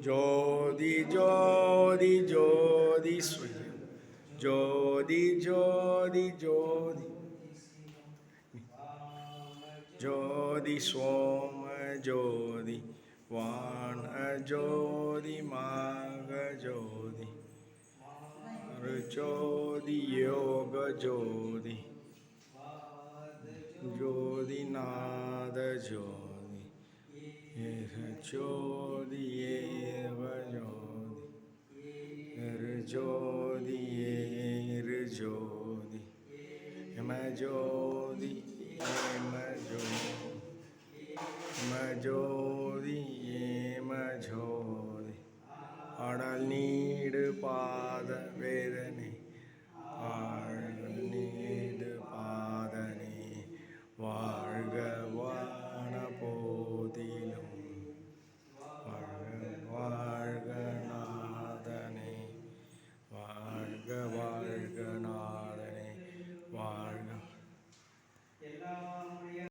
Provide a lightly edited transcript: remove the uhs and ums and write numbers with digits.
ஜோதி ஜோதி ஜோதி ஸ்வயம் ஜோதி ஜோதி ஜோதி ஜோதி சோம ஜோதி வான ஜோதி மாக ஜோதி ஜோதி யோக ஜோதி ஜோதிநாத ஜோதி ஜோதி ஏவ ஜோதி ஏரு ஜோதி ஜோதி ஜோதி